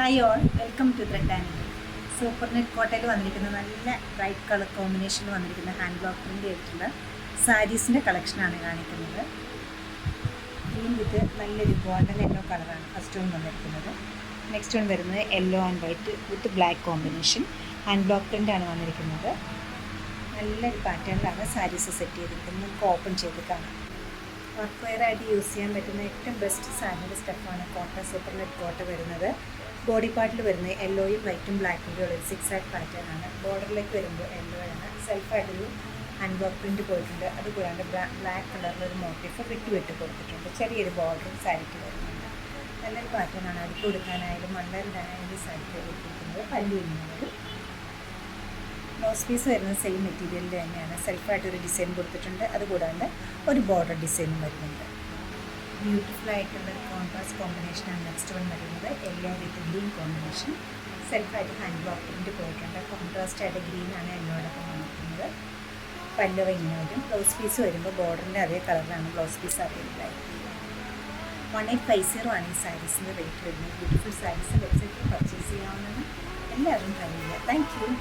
Hi all, welcome to thread and needle. Super net കോട്ടയിൽ വന്നിരിക്കുന്ന നല്ല ബ്രൈറ്റ് കളർ കോമ്പിനേഷനിൽ വന്നിരിക്കുന്ന ഹാൻഡ് ബ്ലോക്ക് പ്രിൻ്റ് ആയിട്ടുള്ള സാരീസിൻ്റെ കളക്ഷനാണ് കാണിക്കുന്നത്. ഗ്രീൻ വിത്ത് നല്ലൊരു ഗോൾഡൻ യെല്ലോ കളറാണ് ഫസ്റ്റ് വൺ വന്നിരിക്കുന്നത്. നെക്സ്റ്റ് വൺ വരുന്നത് yellow and white with black combination hand block പ്രിൻ്റാണ് വന്നിരിക്കുന്നത്. നല്ലൊരു പാറ്റേണിലാണ് സാരീസ് സെറ്റ് ചെയ്തിരിക്കുന്നത്. നമുക്ക് ഓപ്പൺ ചെയ്ത് കാണാം. വർക്ക് വെയറായിട്ട് യൂസ് ചെയ്യാൻ പറ്റുന്ന ഏറ്റവും ബെസ്റ്റ് സാരിയുടെ സ്റ്റഫാണ് കോട്ട. സൂപ്പർ നെറ്റ് കോട്ട വരുന്നത്. ബോഡി പാർട്ടിൽ വരുന്നത് യെല്ലോയും വൈറ്റും ബ്ലാക്കിൻ്റെ ഉള്ള ഒരു 6 ആക്ട് പാറ്റേൺ ആണ്. ബോർഡറിലേക്ക് വരുമ്പോൾ യെല്ലോ ആണ്. സെൽഫായിട്ടൊരു ഹാൻഡ് വർക്ക് പ്രിൻറ്റ് പോയിട്ടുണ്ട്. അതുകൂടാണ്ട് ബ്ലാക്ക് കളറിലൊരു മോട്ടീഫ് വിട്ട് കൊടുത്തിട്ടുണ്ട്. ചെറിയൊരു ബോർഡറും സാരിക്ക് വരുന്നുണ്ട്. നല്ലൊരു പാറ്റേൺ ആണ്. അടുത്ത് കൊടുക്കാനായാലും മണ്ടറിടാനായാലും സാരിക്ക് കൊടുത്തിരിക്കുന്നത്. പല്ലു വരുന്നത് ബ്ലൗസ് പീസ് വരുന്നത് സെയിം മെറ്റീരിയലിൽ തന്നെയാണ്. സെൽഫായിട്ടൊരു ഡിസൈൻ കൊടുത്തിട്ടുണ്ട്. അതുകൂടാണ്ട് ഒരു ബോർഡർ ഡിസൈനും വരുന്നുണ്ട്. ബ്യൂട്ടിഫുൾ ആയിട്ടുള്ള കോൺട്രാസ്റ്റ് കോമ്പിനേഷനാണ് നെക്സ്റ്റ് വൺ വരുന്നത്. Yellow with green combination. സെൽഫായിട്ട് ഹാൻഡ് ബ്ലോക്ക് പ്രിൻ്റ് പോയിട്ടുണ്ട്. കോൺട്രാസ്റ്റ് ആയിട്ട് ഗ്രീനാണ് യെല്ലോടൊപ്പം വന്നിരിക്കുന്നത്. പല്ലവ ഇങ്ങനെ വരും. ബ്ലൗസ് പീസ് വരുമ്പോൾ ബോർഡറിൻ്റെ അതേ കളറിലാണ് ബ്ലൗസ് പീസ് അവൈലബിൾ ആയിരിക്കുന്നത്. 1850 ആണ് ഈ സാരീസിൻ്റെ റേറ്റ് വരുന്നത്. ബ്യൂട്ടിഫുൾ സാരീസ് വെബ്സൈറ്റിൽ പർച്ചേസ് ചെയ്യാവുന്നതാണ്. എല്ലാവരും ട്രൈ ചെയ്യുക. Thank you.